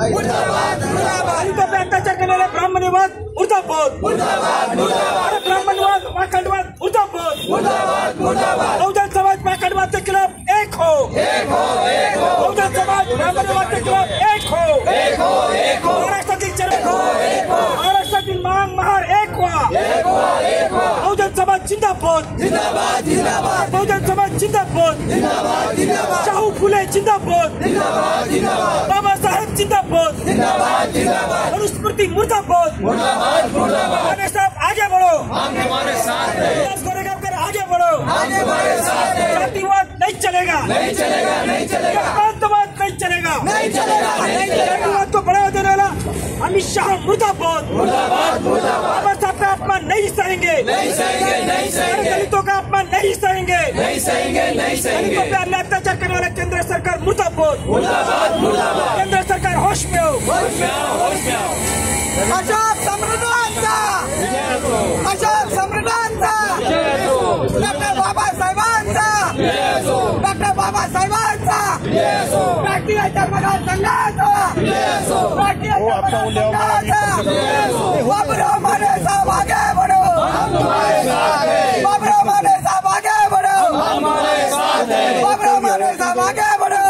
दलितों अत्याचार करने वाले ब्राह्मणवाद मुर्दाबाद, ब्राह्मणवाद पाखंडवाद मुर्दाबाद, बहुजन समाज पाखंडवाद के खिलाफ एक हो, बहुजन समाज ब्राह्मणवाद के खिलाफ एक हो, महाराष्ट्रातील मांग महार एक व्हा, बहुजन समाज जिंदाबाद, बहुजन समाज जिंदाबाद, शाहू फुले जिंदाबाद, बाबासाहेब जिंदाबाद, मनुस्मृति मुर्दाबाद, साहब आगे बढ़ो, गोरेगांवकर आगे बढ़ो, जातिवाद नहीं चलेगा, प्रांतवाद नहीं चलेगा, जातिवाद को बढ़ावा देने वाला अमित शाह मुर्दाबाद, बाबा साहब का अपमान नहीं सहेंगे, दलितों का अपमान नहीं सहेंगे, दलितों पे अत्याचार करने वाला केंद्र सरकार मुर्दाबाद, केंद्र सरकार होश में हो, अशोक सम्राटांचा, अशोक सम्राटांचा, डॉक्टर बाबासाहेबांचा, डॉक्टर बाबासाहेबांचा, राष्ट्रीय चर्मकार संघाचा, राष्ट्रीय चर्मकार संघाचा, बाबूराव माने साहब आगे बढ़ो, बाबूराव माने साहब आगे बढ़ो, बाबूराव माने साहब आगे बढ़ो,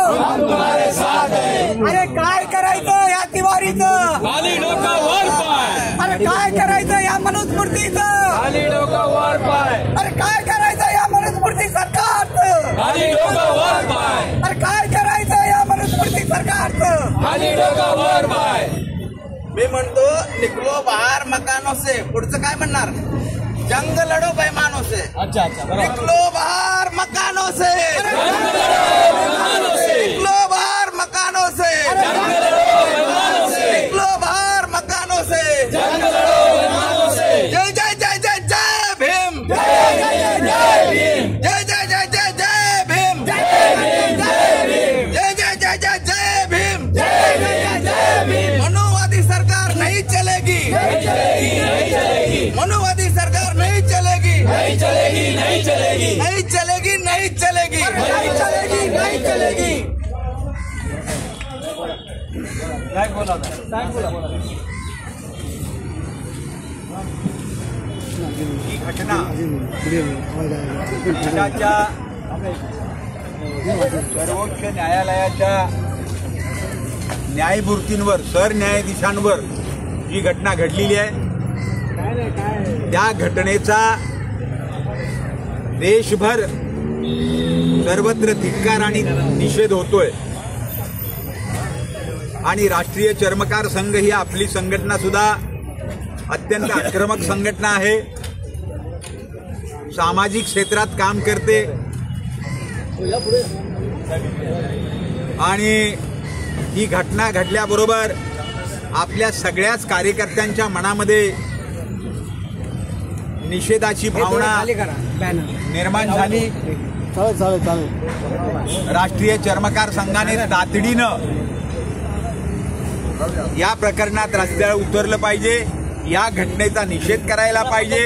अरे काय करायचं या तिवारीचं, अरे काय करायचं या मनुस्मृतीचं, अरे काय करायचं या मनुस्मृती सरकारचं, अरे काय करायचं या मनुस्मृती सरकारचं. मी म्हणतो निकलो बाहर मकानों से, पुढचं काय म्हणणार, जंग लढो बेमानों से, निकलो बाहर मकानों से, निकलो बाहर मकानों से, निकलो बाहर मकानों से, जय जय जय जय जय भीम, जय जय जय जय भीम, जय जय जय जय जय भीम, जय जय जय जय जय भीम, जय जय जय भीम. मनुवादी सरकार नहीं चलेगी, मनुवादी सरकार नहीं चलेगी, नहीं चलेगी, नहीं चलेगी, नहीं चलेगी, नहीं चलेगी, नहीं चलेगी, नहीं चलेगी. ही घटना देशाच्या सर्वोच्च न्यायालयाच्या न्यायमूर्तींवर, सरन्यायाधीशांवर ही घटना घडलेली आहे. त्या घटनेचा देशभर सर्वत्र धिक्कार आणि निषेध होतोय आणि राष्ट्रीय चर्मकार संघ ही आपली संघटना सुद्धा अत्यंत आक्रमक संघटना आहे, सामाजिक क्षेत्रात काम करते आणि ही घटना घडल्याबरोबर आपल्या सगळ्याच कार्यकर्त्यांच्या मनामध्ये निषेधाची भावना निर्माण झाली. राष्ट्रीय चर्मकार संघाने तातडीनं या प्रकरणात रस्त्यावर उतरलं पाहिजे, या घटनेचा निषेध करायला पाहिजे.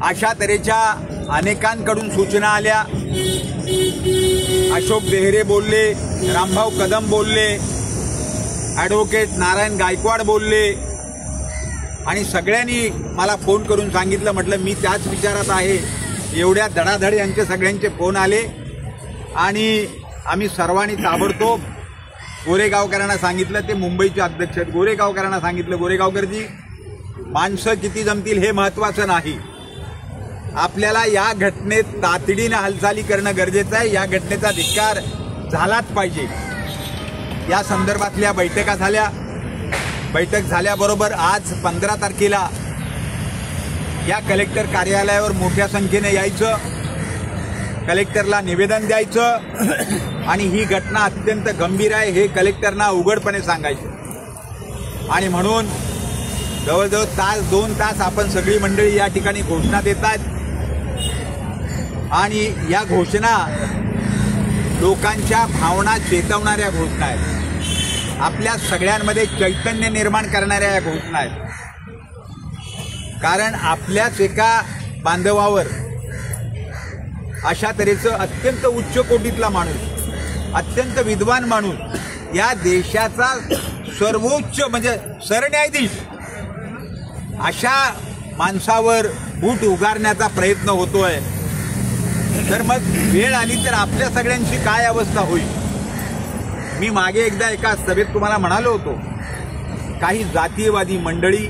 अशा तऱ्हेच्या अनेकांकडून सूचना आल्या. अशोक बेहरे बोलले, रामभाऊ कदम बोलले, ॲडव्होकेट नारायण गायकवाड बोलले आणि सगळ्यांनी मला फोन करून सांगितलं, म्हटलं मी त्याच विचारात आहे. एवढ्या धडाधड यांचे सगळ्यांचे फोन आले आणि आम्ही सर्वांनी ताबडतोब गोरेगावकरांना सांगितलं, ते मुंबईचे अध्यक्ष आहेत, गोरेगावकरांना सांगितलं, गोरेगावकरजी माणसं किती जमतील हे महत्त्वाचं नाही, आपल्याला या घटनेत तातडीनं हालचाली करणं गरजेचं आहे. या घटनेचा धिक्कार झालाच पाहिजे. या संदर्भातल्या बैठका झाल्या. बैठक झाल्याबरोबर आज 15 तारखेला या कलेक्टर कार्यालयावर मोठ्या संख्येने यायचं, कलेक्टरला निवेदन द्यायचं आणि ही घटना अत्यंत गंभीर आहे हे कलेक्टरना उघडपणे सांगायचं. आणि म्हणून जवळजवळ तास 2 तास आपण सगळी मंडळी या ठिकाणी घोषणा देत आहेत आणि या घोषणा लोकांच्या भावना चेतवणाऱ्या घोषणा आहेत, आपल्या सगळ्यांमध्ये चैतन्य निर्माण करणाऱ्या या घोषणा आहेत. कारण आपल्याच एका बांधवावर अशा तऱ्हेचं अत्यंत उच्च कोटीतला माणूस, अत्यंत विद्वान माणूस या देशाचा सर्वोच्च म्हणजे सरन्यायाधीश अशा माणसावर बूट उगारण्याचा प्रयत्न होतोय, तर मग वेळ आली तर आपल्या सगळ्यांची काय अवस्था होईल? मी मागे एकदा एका सभेत तुम्हाला म्हणालो होतो, काही जातीयवादी मंडळी,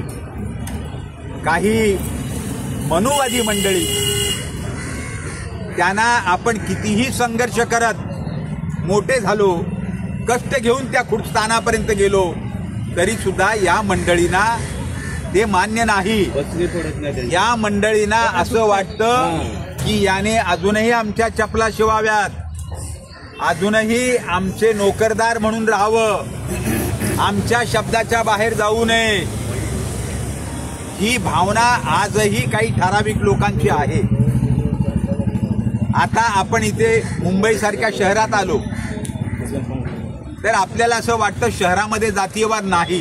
काही मनुवादी मंडळी, त्यांना आपण कितीही संघर्ष करत मोठे झालो, कष्ट घेऊन त्या स्थानापर्यंत गेलो, तरी सुद्धा या मंडळींना ते मान्य नाही. या मंडळींना असं वाटतं की याने अजूनही आमच्या चपला शिवाव्यात, अजूनही आमचे नोकरदार म्हणून राहावं, आमच्या शब्दाच्या बाहेर जाऊ नये. ही भावना आजही काही ठराविक लोकांची आहे. आता आपण इथे मुंबईसारख्या शहरात आलो तर आपल्याला असं वाटतं शहरामध्ये जातीयवाद नाही,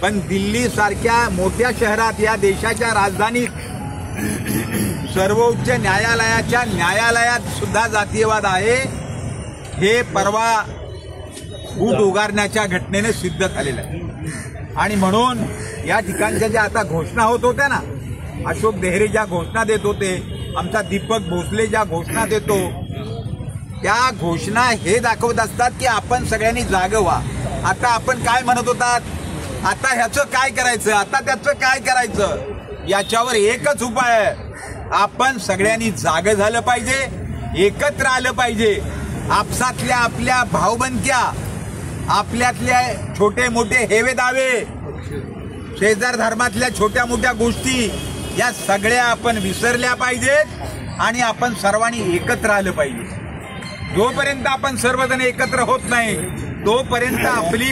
पण दिल्ली सारख्या मोठ्या शहरात, या देशाच्या राजधानीत, सर्वोच्च न्यायालयाच्या न्यायालयात सुद्धा जातीयवाद आहे. हे परवा बूट उगारण्याच्या घटनेने सिद्ध झालेलं आहे. आणि म्हणून या ठिकाणच्या ज्या आता घोषणा होत होत्या ना, अशोक देहरे ज्या घोषणा देत होते, आमचा दीपक भोसले ज्या घोषणा देतो, त्या घोषणा हे दाखवत असतात की आपण सगळ्यांनी जागं व्हा. आता आपण काय म्हणत होतात, आता ह्याचं काय करायचं, आता त्याचं काय करायचं, याच्यावर एकच उपाय आहे, आपण सगळ्यांनी जागं झालं पाहिजे, एकत्र आलं पाहिजे. आपसातल्या आपल्या भावबंदक्या, आपल्यातल्या छोटे मोठे हेवे दावे, शेजार धर्मातल्या छोट्या मोठ्या गोष्टी, या सगळ्या आपण विसरल्या पाहिजेत आणि आपण सर्वांनी एकत्र आलं पाहिजे. जोपर्यंत आपण सर्वजण एकत्र होत नाही तोपर्यंत आपली